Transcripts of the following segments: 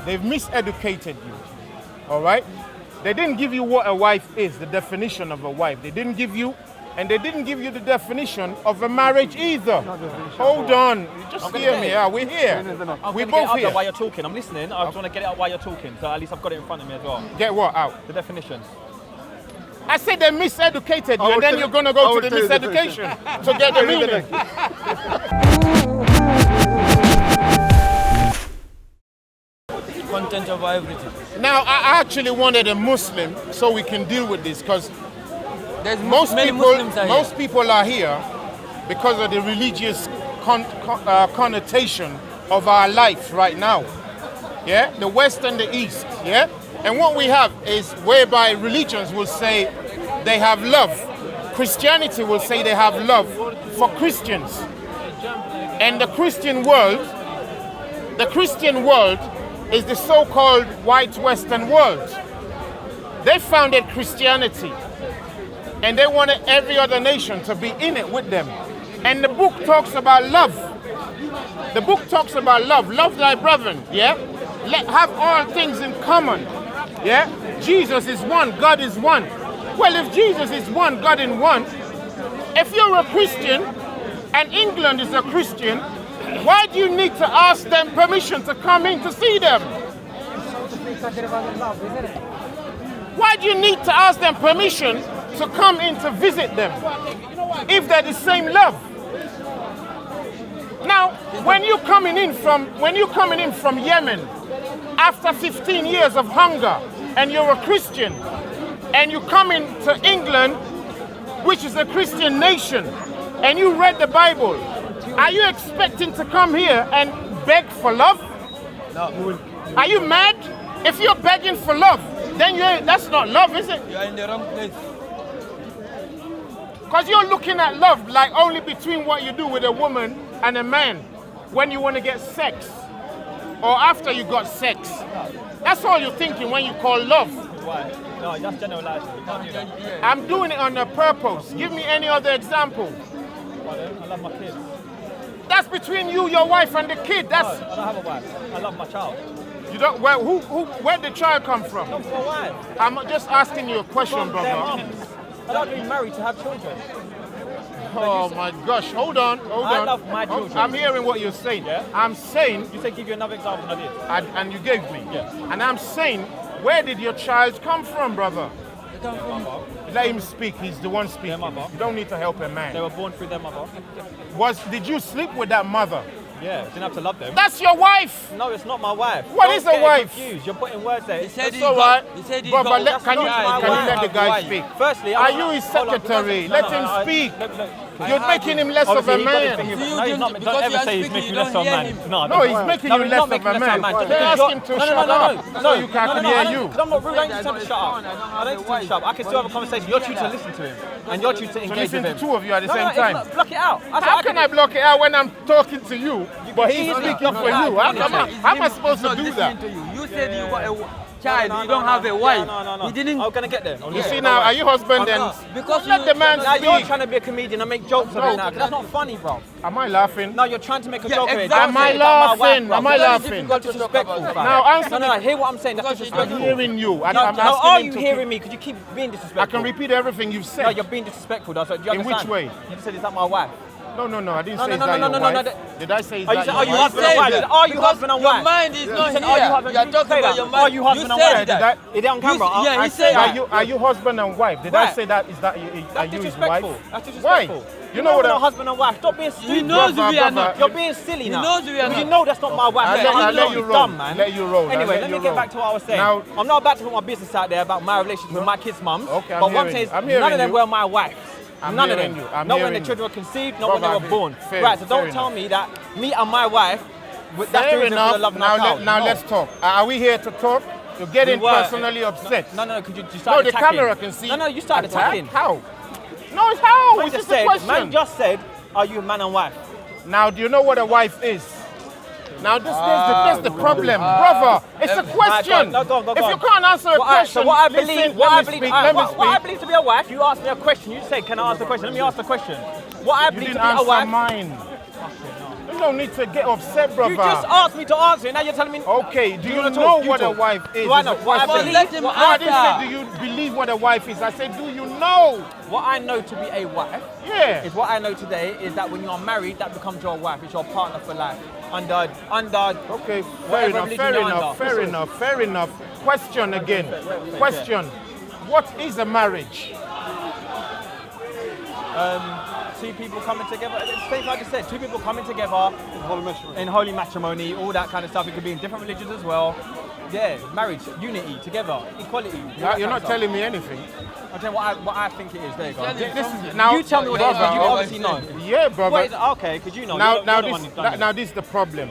They've miseducated you. All right? They didn't give you what a wife is, the definition of a wife. They didn't give you the definition of a marriage either. Hold on. Just hear me out. We're here. We're both here. While you're talking. I'm listening. I just want to get it out while you're talking. So at least I've got it in front of me as well. Get what out? The definitions. I said they miseducated you, and then you're going to go to the miseducation to get the meaning. Content of everything. Now, I actually wanted a Muslim so we can deal with this, because most people are here because of the religious connotation of our life right now. Yeah, the West and the East. Yeah, and what we have is whereby religions will say they have love. Christianity will say they have love for Christians. And the Christian world is the so-called white Western world. They founded Christianity, and they wanted every other nation to be in it with them. And the book talks about love. The book talks about love. Love thy brethren, yeah? Have all things in common, yeah? Jesus is one, God is one. Well, if Jesus is one, God in one, if you're a Christian and England is a Christian, why do you need to ask them permission to come in to see them? Why do you need to ask them permission to come in to visit them if they're the same love? Now, when you're coming in from Yemen after 15 years of hunger and you're a Christian and you come into England, which is a Christian nation, and you read the Bible, are you expecting to come here and beg for love? No. Are you mad? If you're begging for love, then that's not love, is it? You are in the wrong place. Because you're looking at love like only between what you do with a woman and a man when you want to get sex or after you got sex. That's all you're thinking when you call love. Why? No, that's generalizing. You can't do that. I'm doing it on a purpose. Give me any other example. I love my kids. That's between you, your wife, and the kid. No, I don't have a wife. I love my child. You don't. Where did the child come from? Come from a wife. I'm just asking you a question, From their brother. mums. I like being married to have children. Oh my gosh! Hold on. I love my children. I'm hearing what you're saying. Yeah? I'm saying, You said give you another example, and I did. and you gave me. Yeah. And I'm saying, where did your child come from, brother? Let him speak. He's the one speaking. Their mother. You don't need to help a man. They were born through their mother. Did you sleep with that mother? Yeah, didn't have to love them. That's your wife. No, it's not my wife. What Don't is a get it wife? Confused. You're putting words there. He said It's all right. He said Brother, can you That's not my let the guy wife. speak? Firstly, Are you his secretary? Let him speak. You're making him less of a man. Don't ever say he's making less of a man. No, he's making you less of a man. They ask him to shut up so you can hear you. Because I'm not rude, I ain't tell him to shut up. I don't tell him to shut up. I can still have a conversation. You're due to listen to him. And you're due to To engage listen with to him. two of you at the same time. Block it out. How can I block it out when I'm talking to you, but he's speaking for you? How am I supposed to do that? You said you got a child, you don't have a wife. No. He didn't. I'm gonna get there. You see now, are you husband and Because let the man Now you're speak? trying to be a comedian and make jokes of it now. 'Cause that's not funny, bro. Am I laughing? No, you're trying to make a Yeah, joke of it. exactly. Am I laughing? Am I laughing? That's disrespectful, fam. Now answer No, me. hear what I'm saying. That's I'm disrespectful. hearing you. I'm No, asking how are him you to hearing me? Because you keep being disrespectful. I can repeat everything you've No, said. you're being disrespectful. That's what, do you In which understand? way? You said, is that my wife? No, I didn't No, say no, is no, that no, your no, no, wife. no. Did I say is Oh, you that said, your are you wife? husband and wife? You said, are you husband and Your wife? mind is You not said, here. are you husband? You are You talking say about that. your Are mind. you husband and said wife? that. Is it on camera? Yeah, he I said that. Are you husband and wife? Did I Right. say that? Is that are That's you his disrespectful. wife? That's Why? disrespectful. You know what? we're not husband and wife. Stop being stupid. He knows we are brother. not. You're being silly now. knows we are Because not. you know that's not my wife. I'll let you You're roll. dumb, man. Let you roll. I'll Anyway, let let me you get roll. back to what I was saying. Now- I'm not about to put my business out there about my relationship with my kids' mums. Okay, I'm but what I'm hearing saying is, you. I'm hearing none of them you. were my wives. I'm None of hearing them. you. I'm Not when hearing the you. children were conceived, not when they Brother, were born. fair- Right, so fair don't tell enough. me that me and my wife, that's the Fair reason for the enough. love in Now, our child. No. let's talk. Are we here to talk? You're getting We were. personally upset. No, because you No, started the attacking. camera can see. No, you started Attack? attacking. How? No, it's how. Man It's just just a said, question. man just said, are you man and wife? Now, do you know what a wife is? Now, that's the problem, brother. It's a question. No, go on. If you can't answer a question, so what I listen, believe, let me speak. what I believe to be a wife, you asked me a question. You said, can I ask the question? Let me ask the question. What I You believe didn't to be a answer wife. mine. You don't need to get upset, brother. You just asked me to answer it, now you're telling me... Okay, do you wanna know talk? You what a talk. wife is? Do I Is know? the What I question. believe- Let him No, I didn't answer. say do you believe what a wife is. I said do you know? What I know to be a wife Yeah. is what I know today is that when you are married, that becomes your wife. It's your partner for life. Under Okay, fair whatever enough, religion fair you're enough, under. fair enough, fair enough. Question again. Question. What is a marriage? Two people coming together. It's the same like I just said. Two people coming together in holy matrimony, all that kind of stuff. It could be in different religions as well. Yeah, marriage, unity, together, equality. You're not telling me anything. I'm telling you what I think it is. There you go. This is now. You tell me what it is, because you brother, obviously know. Yeah, brother. Wait, okay, because you know. Now, you're now the this, one who's done it. now this is the problem.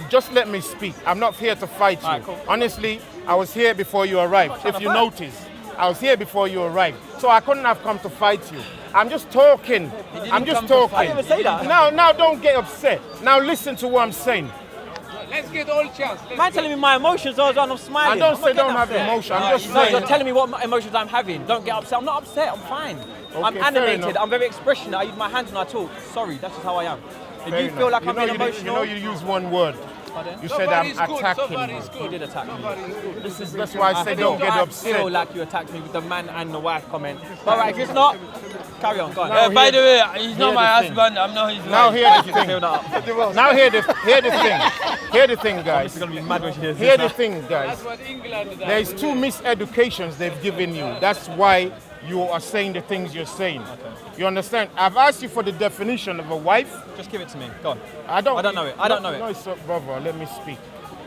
Just let me speak. I'm not here to fight you. Alright, cool. Honestly, I was here before you arrived. If you notice, I was here before you arrived. So I couldn't have come to fight you. I'm just talking. I'm just talking. I didn't even say that. Now don't get upset. Now listen to what I'm saying. Let's get all chance. Man telling me my emotions are I'm I smiling. don't I'm say not don't getting have upset. emotion. I'm just No, saying. you're telling me what emotions I'm having. Don't get upset. I'm not upset. I'm fine. I'm fair animated. enough. I'm very expressionate. I use my hands when I talk. Sorry, that's just how I am. If Fair you enough. feel like You I'm know being you did- emotional, you use one word. Pardon? You said I'm Somebody's good, attacking somebody's you. good. You did attack me. Somebody's good. That's why I said don't get I feel upset. like you attacked me with the man and the wife comment. All right, if it's not, carry on. Go on. By the way, he's not hear my the thing. husband. I'm not his Now wife. hear the Feel thing. that up. Now hear the thing. Hear the thing, guys. She's gonna be mad when she hears Hear this. the thing, guys. That's what England does. There is two miseducations they've given you. That's why you are saying the things you're saying. You understand? I've asked you for the definition of a wife. Just give it to me. Go on. I don't know it. I don't know it. No, it's brother. Let me speak.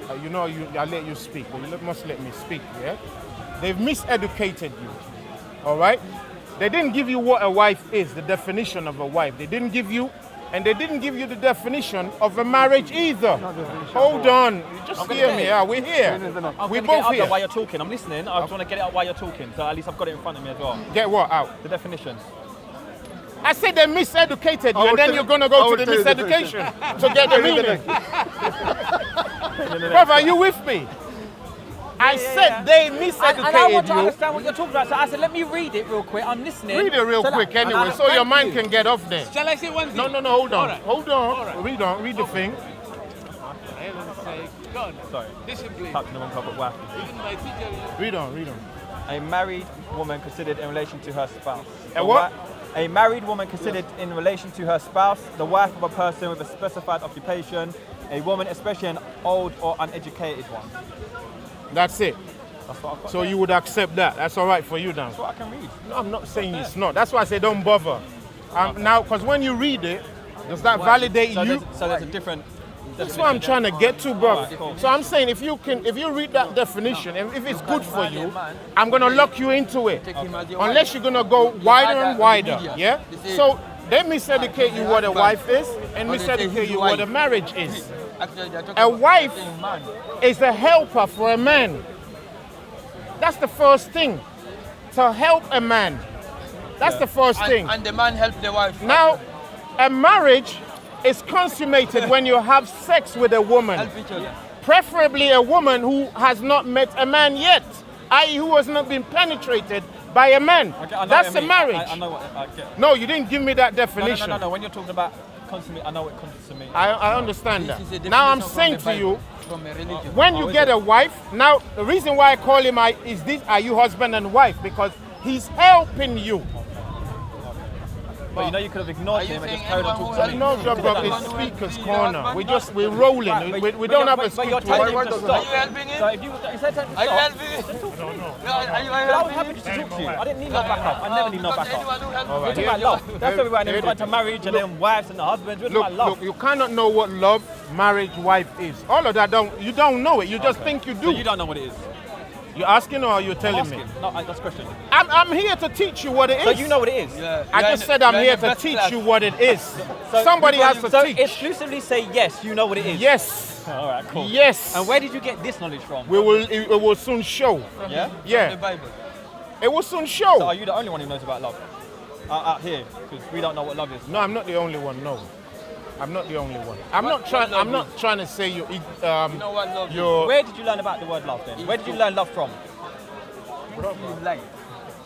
I let you speak. But you must let me speak. Yeah. They've miseducated you. All right. They didn't give you what a wife is, the definition of a wife. They didn't give you. And they didn't give you the definition of a marriage either. Hold on. Just I'm gonna hear get me. it. Yeah, we're here. I'm We're gonna get it both up here. there while you're talking. I'm listening. I just want to get it up while you're talking. So at least I've got it in front of me as well. Get what out? The definitions. I said they miseducated you, and then you're going to go to the miseducation to get the meaning. Brother, are you with me? I said they And I want miseducated to you. understand what you're talking about. So I said, let me read it real quick. I'm listening. Read it real So that- quick and anyway, I- so your thank mind you. can get off there. Shall I say one thing? No, hold on. All right. Hold on. All right. Read the thing. Go on. Sorry. Discipline. Touching the wrong topic. Wow. Even my teacher. Read on. A married woman considered in relation to her spouse. A what? A married woman considered in relation to her spouse, the wife of a person with a specified occupation, a woman, especially an old or uneducated one. That's it. That's what I've got So there. you would accept that. That's all right for you now. That's what I can read. No, I'm not saying it's not. That's why I say don't bother. Now, because when you read it, does that validate So you? there's a different. That's what I'm trying to get to, bro. Alright, cool. So I'm saying if you read that definition, and if it's good for you, I'm gonna lock you into it. Unless you're gonna go wider and wider, yeah? So they miseducate you what a wife is, and miseducate you what a marriage is. A wife is a helper for a man. That's the first thing. To help a man. That's the first thing. And the man helped the wife. Now, a marriage is consummated when you have sex with a woman. Help each other. Preferably a woman who has not met a man yet, i.e. who has not been penetrated by a man. Okay, I know That's what you a mean. marriage. I know what I get. No, you didn't give me that No, definition. no. When you're talking about consummate, I know what consummate. I understand This is a that. Now I'm definition saying from the to you, Bible, from a religion. when you get a wife, now the reason why I call him is this: are you husband and wife? Because he's helping you. But you know you could have ignored Are you him and just saying carried on anyone talking to who me. No, bro, it's speaker's corner. We're rolling. We don't have a But you're speak telling to him to Are stop. you helping him? So if you said to Are you stop, helping him? Are you but I was helping happy him? just to talk to you. I didn't need no backup. I never need no Because backup. anyone who helps All We're right. talking about love. That's everywhere. And then we got into marriage and then wives and husbands. We're talking Look, about love. look, you cannot know what love, marriage, wife is. All of that you don't know it. You just think you So do. you don't know what it is. You're asking or are you telling Asking. me? No, that's a question. I'm here to teach you what it is. So you know what it is. I just said I'm here to teach you what it is. Somebody has to So teach. exclusively say yes, you know what it is. Yes. All right, cool. Yes. And where did you get this knowledge from? It will soon show. Yeah? The Yeah. Bible. It will soon So show. are you the only one who knows about love? Out here, because we don't know what love is. No, I'm not the only one. No. I'm not the only one. I'm not trying to say you You know what love is? you're Where did you learn about the word love then? Where did you learn love from? Life.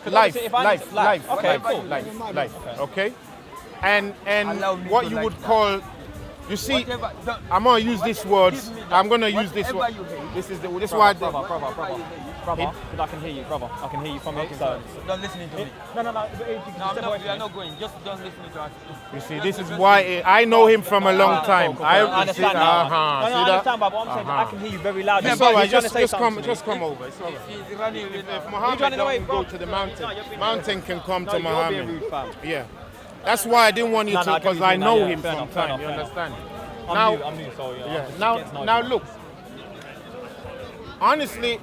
'Cause life, obviously if I life, live- life, Okay, life, cool. life, life. Okay. And Allow me what to you like would that. call You see, Whatever, don't- I'm gonna use this word. Give me that. I'm gonna use this Whatever word. you hate. This is why. Brother, because I can hear you, brother. I can hear you from here. So, Don't listen to me. no. No, we are not going. Just don't listen to us. You see, this is why I know him from a long time. Cool. I I understand now. See I that? understand, but what I'm saying, I can hear you very loud. It's You're all right. trying to say Just something come to me. over. It's all right. He's running with If Muhammad running away, don't bro? go to the No, mountain, you're being mountain can come No, to you're being Muhammad. rude, fam. Yeah. That's why I didn't want you No, to, I get because what I you mean know now, him fair from enough, fair time. You enough, understand? I'm new, so yeah. Yeah. I'm just getting to know Now you. look. Honestly,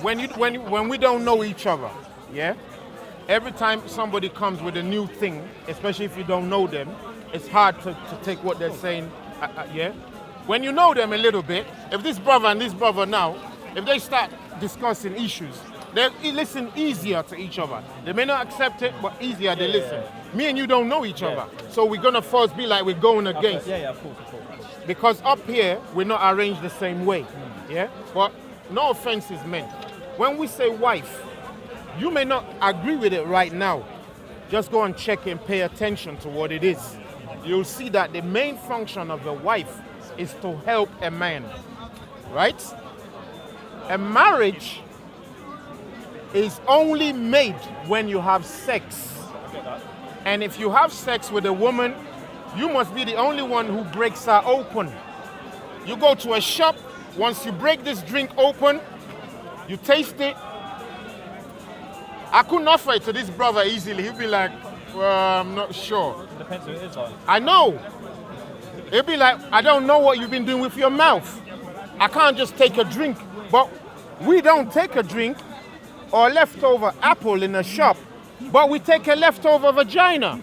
when we don't know each other, yeah. Every time somebody comes with a new thing, especially if you don't know them, it's hard to take what they're saying. Yeah. When you know them a little bit, if this brother and this brother now, if they start discussing issues, they listen easier to each other. They may not accept it, but easier they listen. Me and you don't know each other, so we're gonna first be like we're going against. Yeah, of course. Because up here, we're not arranged the same way. Yeah? But no offense is meant. When we say wife, you may not agree with it right now. Just go and check and pay attention to what it is. You'll see that the main function of a wife is to help a man. Right? A marriage is only made when you have sex. And if you have sex with a woman, you must be the only one who breaks her open. You go to a shop, once you break this drink open, you taste it. I couldn't offer it to this brother easily. He'd be like, well, I'm not sure. Depends who it is, though. I know. He'd be like, I don't know what you've been doing with your mouth. I can't just take a drink. But we don't take a drink or leftover apple in a shop, but we take a leftover vagina.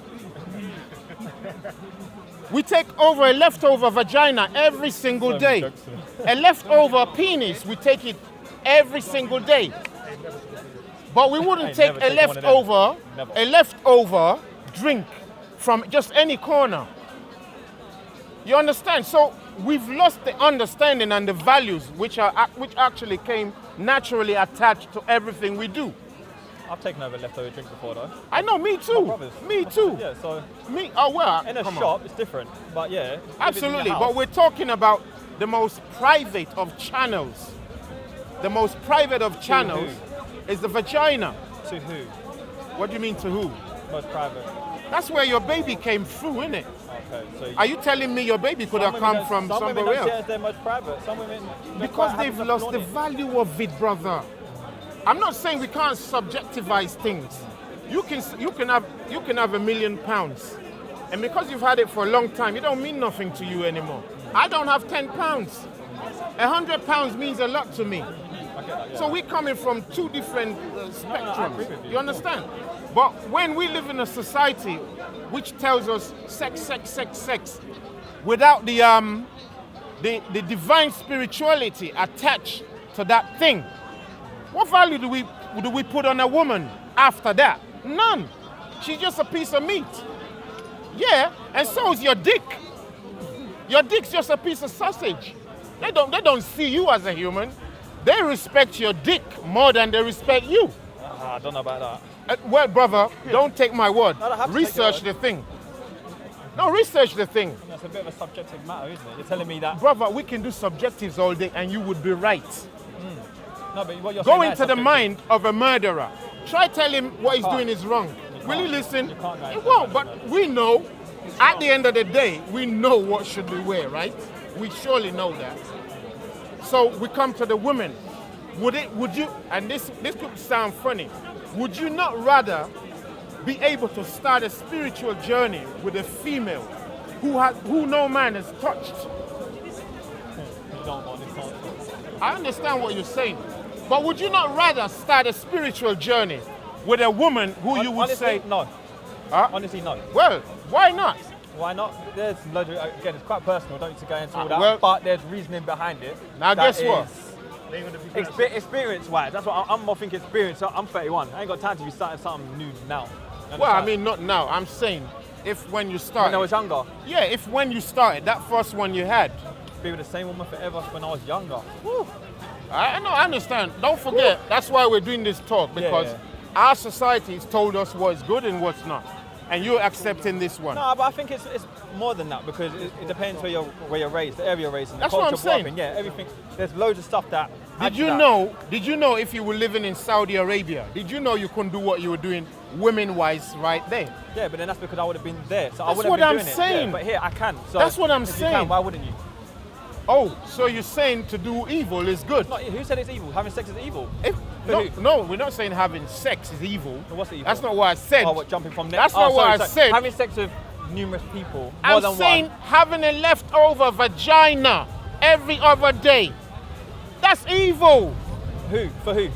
We take over a leftover vagina every single day. A leftover penis, we take it every single day. But we wouldn't take a leftover drink from just any corner. You understand? So we've lost the understanding and the values which actually came naturally attached to everything we do. I've taken over leftover drink before, though. I know, me too. brothers. Me too. Yeah, so Me, oh well. in a come shop, on. it's different. But yeah. if it's in the Absolutely, house- but we're talking about the most private of channels. The most private of channels is the vagina. To who? What do you mean to who? Most private. That's where your baby came through, innit? Okay, so Are you telling me your baby could some have women come don't- from some women somewhere don't see it else? as their most private. Some women don't Because quite have they've enough lost on the it. value of it, brother. I'm not saying we can't subjectivize things. You can have £1 million, and because you've had it for a long time, it don't mean nothing to you anymore. I don't have £10. £100 means a lot to me. So we're coming from two different spectrums. You understand? But when we live in a society which tells us sex, sex, sex, sex, without the divine spirituality attached to that thing, what value do we put on a woman after that? None. She's just a piece of meat. Yeah, and so is your dick. Your dick's just a piece of sausage. They don't see you as a human. They respect your dick more than they respect you. I don't know about that. Well, brother, don't take my word. No, I have to take Research your the thing. No, research the thing. That's a bit of a subjective matter, isn't it? You're telling me that. Brother, we can do subjectives all day and you would be right. No, but what you're Go saying now is into the subjective. mind of a murderer. Try tell him what he's doing is wrong. Will he listen? You can't, guys. He won't, but we know, at the end of the day, we know what should we wear, right? We surely know that. So we come to the women. Would you, and this could sound funny, would you not rather be able to start a spiritual journey with a female who no man has touched? You don't want this answer. I understand what you're saying, but would you not rather start a spiritual journey with a woman who you would Honestly, say, no. huh? Honestly, no. Well, why not? Why not? There's loads of, again, it's quite personal, don't need to go into all that, well- but there's reasoning behind it. Now that guess what? is Experience-wise, that's what I'm more thinking experience. So I'm 31, I ain't got time to be starting something new now. You Well, I understand? mean, not now. I'm saying if when you started. When I was younger, Yeah, if when you started, that first one you had. be with the same woman forever when I was younger. I know, I understand. Don't forget, that's why we're doing this talk, because yeah. our society has told us what's good and what's not. and you're accepting this one. No, but I think it's more than that because it depends where you're raised, the area you're raised in, the That's what culture I'm saying. you're up in. Yeah, everything. There's loads of stuff that. Did you know if you were living in Saudi Arabia, did you know you couldn't do what you were doing women-wise right there? Yeah, but then that's because I would have been there. So I That's would have what been I'm doing saying. it. Yeah, but here I can. So That's what I'm if saying. You can, why wouldn't you? Oh, so you're saying to do evil is good? No, who said it's evil? Having sex is evil. No, we're not saying having sex is evil. So what's evil? That's not what I said. Oh, what, jumping from there? That's not what I said. Having sex with numerous people, more I'm than saying one. having a leftover vagina every other day. That's evil. Who? For who?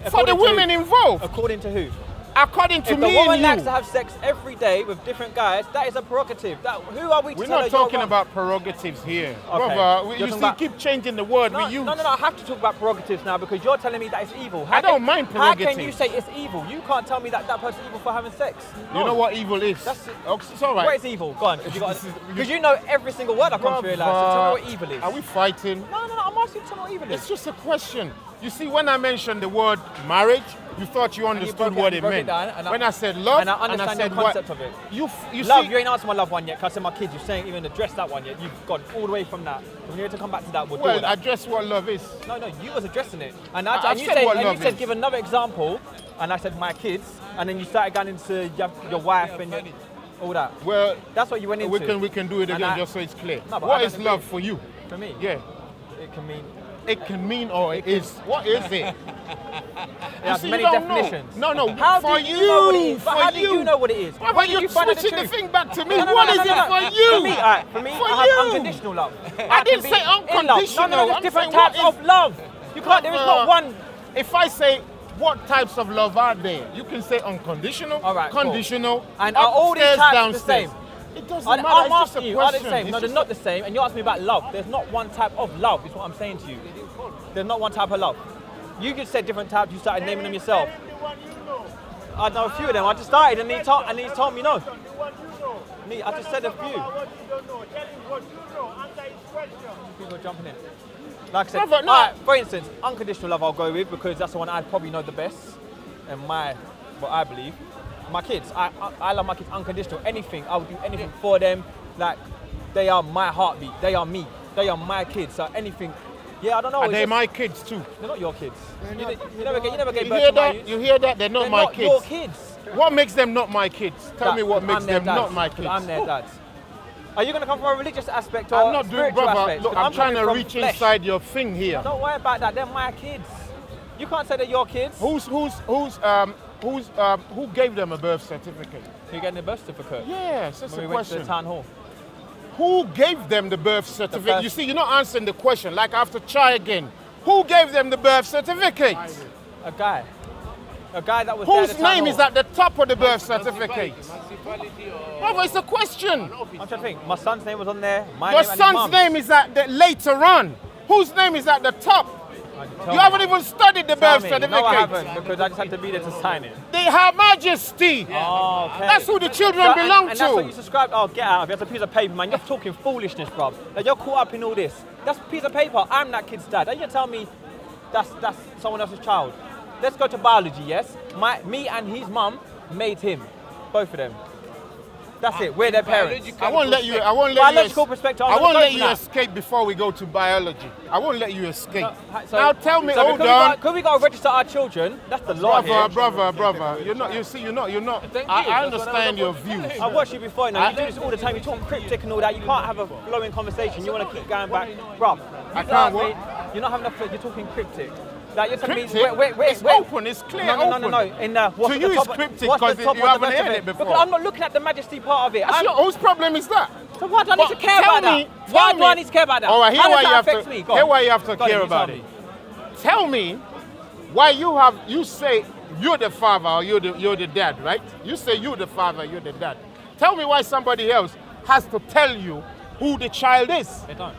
For the According to women who? involved. According to who? According to If me the woman and likes you. to have sex every day with different guys, that is a prerogative. Who are we to We're tell not her talking you're wrong? about prerogatives here. Okay. Brother, You're you talking see, about- keep changing the word we use. No, I have to talk about prerogatives now because you're telling me that it's evil. I don't mind How can you prerogatives. say it's evil? You can't tell me that person's evil for having sex. You know what evil is? It's all right. What is evil? Go on. Because you know every single word I come to realize. So tell me what evil is. Are we fighting? No, I'm asking you to tell me what evil is. It's just a question. You see, when I mentioned the word marriage, you thought you understood what it meant. When I said love, and I understand said the concept of it. You love, see, you ain't answered my love one yet, because I said my kids, you saying even address that one yet. You've gone all the way from that. When you're to come back to that, we'll do well, that. address what love is. No, you was addressing it. And, I you said said, what and love you said is. give another example, and I said my kids, and then you started going into your wife and all that. Well, That's what you went into. we can do it And again I- just so it's clear. No, but What I is don't love agree. for you? For me, Yeah. it can mean. It can mean or it is. What is it? It has see, many you don't know. definitions. No. How for do you know what it is? For How do you know what it is? But Where did you're you find out switching the truth? thing back to me. No, What is it for you? For me, for me, For I have you. unconditional love. I didn't say unconditional. No, there's I'm different saying what types of is- love. You can't. There is not one. If I say what types of love are there, you can say unconditional, All right, cool. conditional, And are all these upstairs, types the downstairs. same? It doesn't I'm matter. It's just asking a you, are they question. the same? It's No, they're just not the same. And you asked me about love. There's not one type of love, is what I'm saying to you. There's not one type of love. You just said different types, you started naming them yourself. I know a few of them. I just started and he told me no. Me, I just said a few. People are jumping in. Like I said, Brother, no. alright, for instance, unconditional love I'll go with because that's the one I probably know the best. And what I believe. My kids, I love my kids unconditional. Anything, I would do anything for them. Like, they are my heartbeat. They are me. They are my kids. So anything, yeah, I don't know. Are it's they just- my kids too? They're not your kids. You never gave You birth hear to my that? youths. You hear that? They're not They're my not kids. your kids. What makes them not my kids? Tell me what makes I'm their them dad. not my 'Cause kids. I'm their dad. Are you going to come from a religious aspect or I'm not doing, spiritual brother. aspect? Look, 'Cause I'm trying to coming from reach flesh. inside your thing here. Don't worry about that. They're my kids. You can't say they're your kids. Who gave them a birth certificate? Who gave them a birth certificate? Yes, that's When a we went to question. the town hall. Who gave them the birth certificate? first- You see, you're not answering the question. Like I have to try again. Who gave them the birth certificate? A guy. A guy that was there at Whose the town name hall. is at the top of the birth certificate? Brother, it's a question. I'm trying to think. My son's name was on there. My Your name and his son's mum's. name is at the later on. Whose name is at the top? Tell You me. haven't even studied the Tell birth me. certificate. No, I haven't, because I just had to be there to sign it. They Her Majesty. Oh, okay. That's who the children So- belong and to. that's what you subscribe. Oh, get out of here. That's a piece of paper, man. You're talking foolishness, bruv. Like, you're caught up in all this. That's a piece of paper. I'm that kid's dad. Are you going to tell me that's someone else's child? Let's go to biology, yes? Me and his mum made him. Both of them. That's it. We're their parents. I won't let you. I won't let Biological you. perspective, I I'm won't gonna let go you for that. escape before we go to biology. I won't let you escape. So- Now tell me, so hold could on, Could we go register our children? That's the law here. brother. You're not. You see, you're not. I understand your views. I've watched you before, you know, you do this all the time, you talk cryptic and all that, you can't have a flowing conversation, you want to keep going back. Bruv, I can't what? You're not having a you're talking cryptic. Like, you're telling me, Cryptic? It's open. It's clear. No. open. In what's To the you, top, it's cryptic what's the 'cause top you of the haven't rest of heard it? it before. Because I'm not looking at the majesty part of it. Whose problem is that? So why do I need to But care tell about me- that? Why tell do I me- need to care about that? All right, How does that affect me? Go on. Here why you have to Go on, care you about tell it. me. Tell me why you say you're the father or you're the dad, right? You say you're the father, you're the dad. Tell me why somebody else has to tell you who the child is. They don't.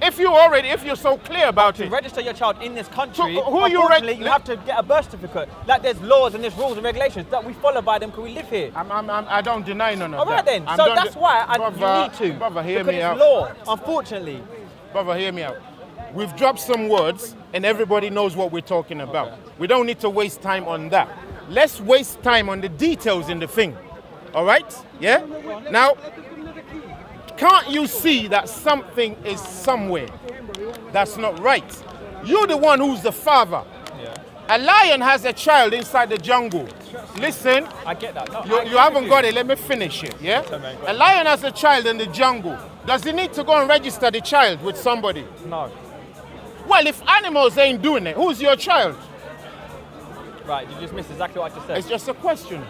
If you're so clear about To it. register your child in this country, So, who are you unfortunately, you have to get a birth certificate. Like, there's laws and there's rules and regulations that we follow by them because we live here. I don't deny none of All that. right then. I'm So don't that's why you need to. Brother, hear because me it's out. law, unfortunately. Brother, hear me out. We've dropped some words and everybody knows what we're talking about. We don't need to waste time on that. Let's waste time on the details in the thing. All right? Yeah? Now, can't you see that something is somewhere that's not right? You're the one who's the father. Yeah. A lion has a child inside the jungle. Listen, I get that. No, you haven't got it. Let me finish it, yeah? A lion has a child in the jungle. Does he need to go and register the child with somebody? No. Well, if animals ain't doing it, who's your child? Right, you just missed exactly what I just said. It's just a question.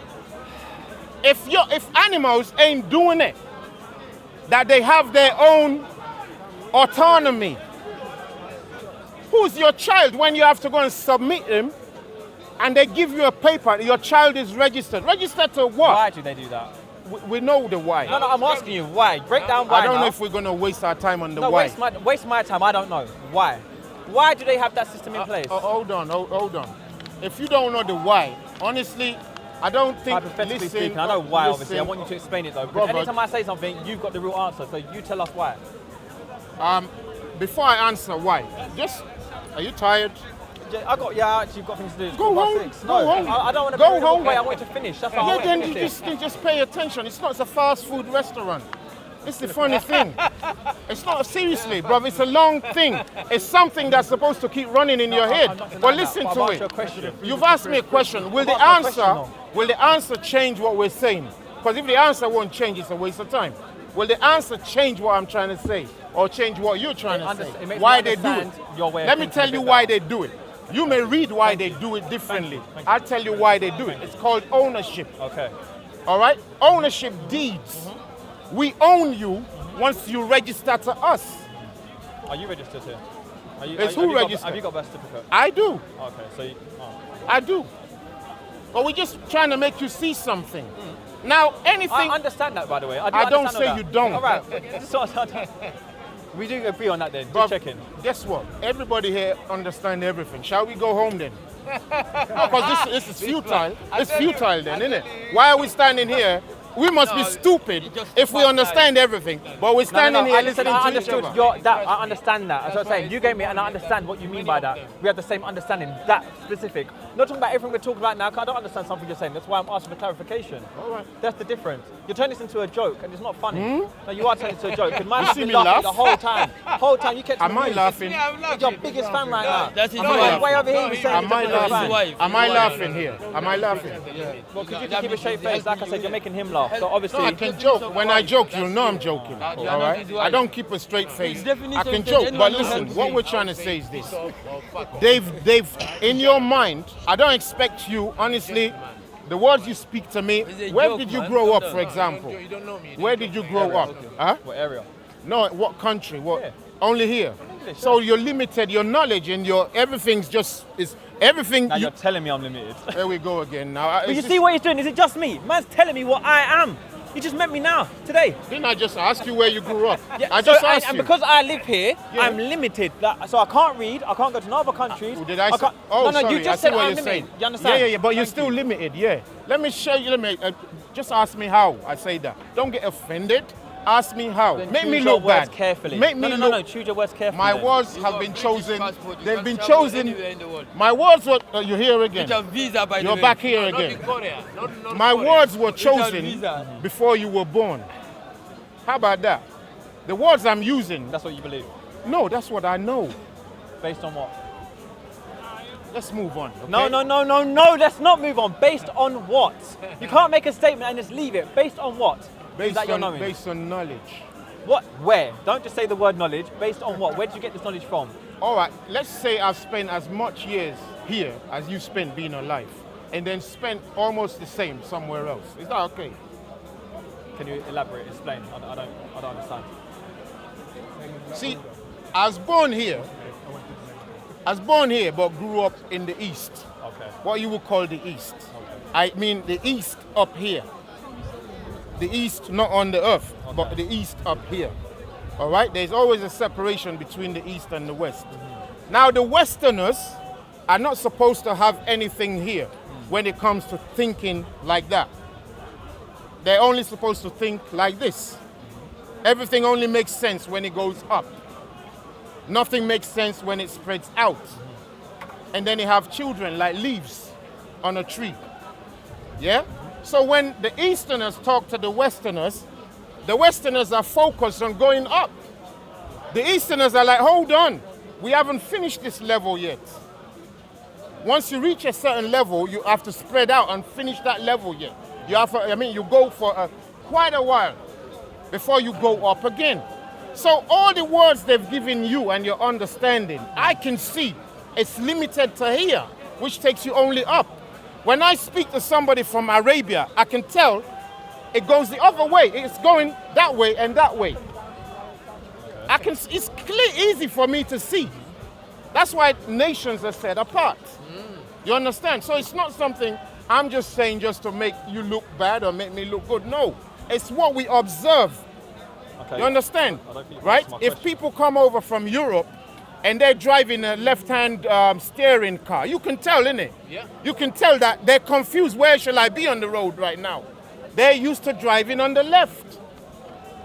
If animals ain't doing it, that they have their own autonomy, who's your child when you have to go and submit him and they give you a paper, your child is registered? Registered to what? Why do they do that? We know the why. No, I'm asking you why. Break down why. I don't now. know if we're going to waste our time on the No, why. waste my time. I don't know. Why? Why do they have that system in place? Hold on. If you don't know the why, honestly, I don't think. Hypothetically speaking, I know why, obviously. I want you to explain it though. Because anytime I say something, you've got the real answer. So you tell us why. Before I answer why, are you tired? Actually you've got things to do. It's Go home. 6. Go No, home. I don't want to Go home. Wait, I want you to finish. That's what I Yeah, want then you you to finish. just pay attention. It's a fast food restaurant. It's the funny thing. It's not, seriously, bro. It's a long thing. It's something that's supposed to keep running in your head. But listen to it. You've asked me a question. Will the answer change what we're saying? Because if the answer won't change, it's a waste of time. Will the answer change what I'm trying to say, or change what you're trying to say? Why they do it? Let me tell you why they do it. You may read why they do it differently. I'll tell you why they do it. It's called ownership. Okay. All right? Ownership deeds. We own you once you register to us. Are you registered here? Registered? Have you got a birth certificate? I do. Okay, I do. But we're just trying to make you see something. Now, anything... I understand that, by the way. I don't say you don't. All right. We do agree on that then. Just checking. Guess what? Everybody here understands everything. Shall we go home then? No, because this is futile. It's futile then, isn't it? Why are we standing here? We must be stupid if we understand everything, but we're standing here listening to each other. I understand that. As I was saying, you gave me, and I understand what you mean by that. We have the same understanding, that specific. Not talking about everything we're talking about now, because I don't understand something you're saying. That's why I'm asking for clarification. All right. That's the difference. You're turning this into a joke, and it's not funny. No, you are turning it into a joke. Because You see me laugh? the whole time. You kept Am I laughing? You're your biggest fan right now. That's his Am wife. way over here. Saying Am I laughing? wife. Am I laughing here? Am I laughing? Well, could you just keep a straight face? Like I said, you're making him laugh. So obviously, No, I can joke. When I joke, you'll know I'm joking. All right? I don't keep a straight face. I can joke. But listen, what we're trying to say is this. Dave, in your mind, I don't expect you, honestly, the words you speak to me, where did you grow up, for example? Where did you grow up? Huh? what area? No, what country? What? Here. Only here. So you're limited, your knowledge and your everything's just, is everything. Now you're telling me I'm limited. There we go again now. But you see what he's doing? Is it just me? Man's telling me what I am. You just met me now, today. Didn't I just ask you where you grew up? Yeah, I just asked and you. because I live here, Yeah. I'm limited. So I can't read, I can't go to no other countries. Did I say? can't, Oh, no, sorry. you just I see said what I'm you're limited. saying. You understand? Yeah, but you're still limited, yeah. Let me show you, just ask me how I say that. Don't get offended. Ask me how. Then Make me choose your look words bad. carefully. Make me No, look. choose your words carefully. My then. words have been chosen. passport, you They've can been travel chosen. anywhere in the world. My words were. You're here again. With a visa, by the You're way. back here Not again. in Korea. Not My Korea. words were With a chosen visa. before you were born. How about that? The words I'm using. That's what you believe. No, that's what I know. Based on what? Let's move on. Okay? No, let's not move on. Based on what? You can't make a statement and just leave it. Based on what? Is that your knowing? Based on knowledge. What? Where? Don't just say the word knowledge. Based on what? Where did you get this knowledge from? All right, let's say I've spent as much years here as you spent being alive, and then spent almost the same somewhere else. Is that okay? Can you elaborate? Explain. I don't understand. See, I was born here, but grew up in the East. Okay. What you would call the East. I mean the East up here. The East not on the earth, but the East up here. All right? There's always a separation between the East and the West. Now, the Westerners are not supposed to have anything here when it comes to thinking like that. They're only supposed to think like this. Everything only makes sense when it goes up. Nothing makes sense when it spreads out. And then you have children like leaves on a tree. Yeah? So when the Easterners talk to the Westerners are focused on going up. The Easterners are like, hold on, we haven't finished this level yet. Once you reach a certain level, you have to spread out and finish that level yet. You go for quite a while before you go up again. So all the words they've given you and your understanding, I can see it's limited to here, which takes you only up. When I speak to somebody from Arabia, I can tell it goes the other way. It's going that way and that way. It's easy for me to see. That's why nations are set apart. You understand? So it's not something I'm just saying just to make you look bad or make me look good. No, it's what we observe. Okay. You understand? Right? If people come over from Europe and they're driving a left-hand steering car, you can tell, innit? Yeah. You can tell that they're confused. Where shall I be on the road right now? They're used to driving on the left.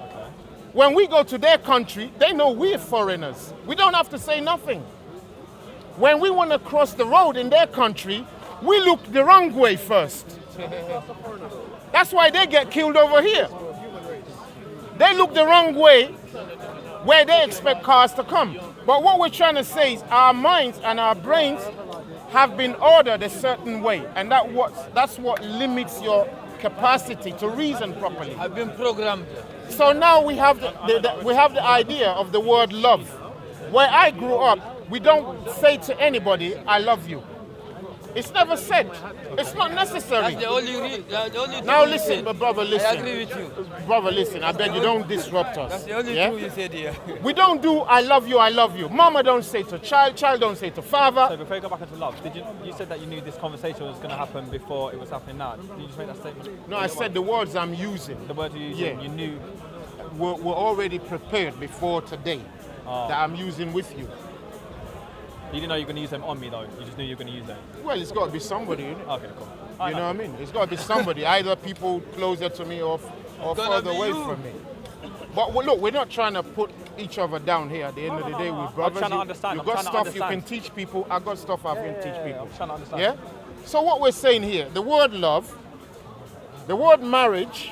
Okay. When we go to their country, they know we're foreigners. We don't have to say nothing. When we want to cross the road in their country, we look the wrong way first. That's why they get killed over here. They look the wrong way where they expect cars to come. But what we're trying to say is our minds and our brains have been ordered a certain way, and that's what limits your capacity to reason properly. I've been programmed. So now we have the idea of the word love. Where I grew up, we don't say to anybody, I love you. It's never said. It's not necessary. That's the only thing now you listen, said. but brother, listen. I agree with you. Brother, listen, I beg you, don't disrupt us. That's the only thing you said here. We don't do I love you, I love you. Mama don't say to child, child don't say to father. So before you go back into love, you said that you knew this conversation was going to happen before it was happening now. Did you just make that statement? No, I said the words I'm using. The words you're using, yeah. You knew. We're already prepared before today that I'm using with you. You didn't know you were going to use them on me, though. You just knew you were going to use them. Well, it's got to be somebody, innit? Okay, cool. You know what I mean? It's got to be somebody, either people closer to me or further away from me. But look, we're not trying to put each other down here. At the end of the day, we're brothers. I'm trying to understand. You've got stuff you can teach people. I've got stuff I can teach people. I'm trying to understand. Yeah? So what we're saying here, the word love, the word marriage,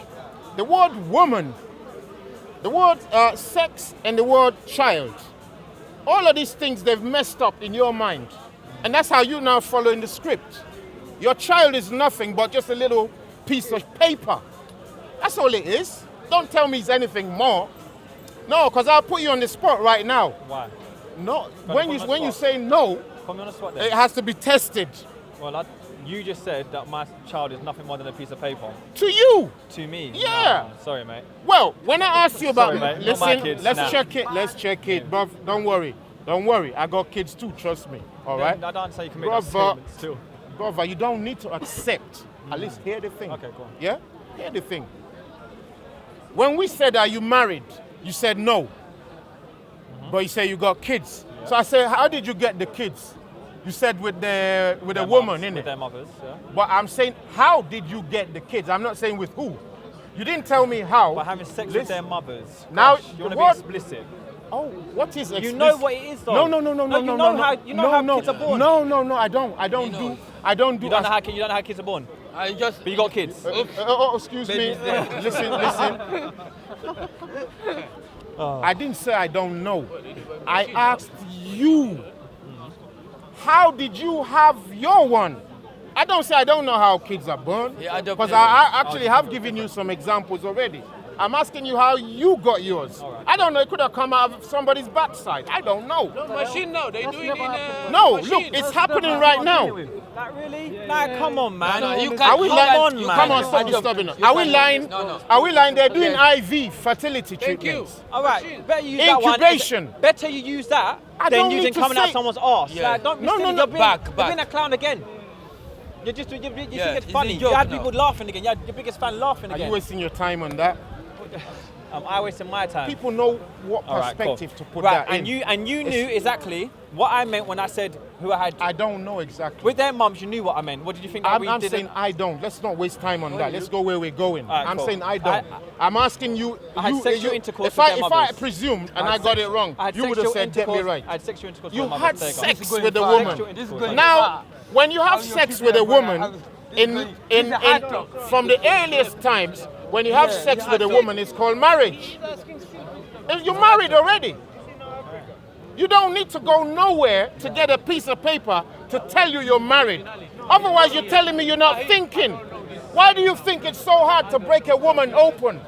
the word woman, the word sex, and the word child. All of these things, they've messed up in your mind. And that's how you now follow in the script. Your child is nothing but just a little piece of paper. That's all it is. Don't tell me it's anything more. No, because I'll put you on the spot right now. Why? No, when you say no, put me on the spot then. It has to be tested. Well, you just said that my child is nothing more than a piece of paper. To you? To me? Yeah. No, sorry, mate. Well, when I asked you about, sorry, mate. listen, let's check it. Let's check it, bruv. Don't worry. I got kids too. Trust me. All right. I don't say you can make that statement still. Brother, you don't need to accept. At least hear the thing. Okay, go on. Yeah. Hear the thing. When we said, "Are you married?" you said no. But you say you got kids. Yeah. So I said, "How did you get the kids?" You said with a woman, innit? With their mothers, yeah. But I'm saying, how did you get the kids? I'm not saying with who. You didn't tell me how. By having sex with their mothers. Now, gosh, you want to be explicit. Oh, what is explicit? You know what it is, though. No. You know how kids are born. No, I don't. I don't do. You don't know how kids are born. But you got kids. Excuse me. Listen. I didn't say I don't know. I asked you. How did you have your one? I don't say I don't know how kids are born. Because I actually have given you some examples already. I'm asking you how you got yours. Right. I don't know. It could have come out of somebody's backside. I don't know. No, machine now. They do it in a No, machine. look, it's happening right now. Like, really? Nah, come on, man. No, you can't. Are we lying? man. Come on, stop disturbing us. Are we lying? No. Are we lying? They're doing IV fertility treatments. All right, better you use Incubation. that one. Better you use that I than don't using need to coming out say- someone's arse. Yeah. Like, don't be No, silly. no, You're being, back. you're being a clown again. You think it's it's funny. a joke You had now. people laughing again. You had your biggest fan laughing Are again. you wasting your time on that? I wasting my time. People know what All right, perspective cool. to put right, that in. and you knew exactly what I meant when I said who I had. I don't know exactly. With their mums, you knew what I meant. What did you think that we I'm didn't? saying I don't. Let's not waste time on that. Let's go where we're going. All right, I'm cool. saying I don't. I'm asking you. I had sexual intercourse if with I their if I mothers. presumed and I I had got sex- it wrong, I had you would have sexual said, "Get me intercourse- right." I had sexual intercourse You with my had mother. There you go. sex with a woman. This is going Now, far. when you have sex with a woman, From the earliest times, when you have sex with a woman, it's called marriage. If you're married already, you don't need to go nowhere to get a piece of paper to tell you you're married. Otherwise, you're telling me you're not thinking. Why do you think it's so hard to break a woman open?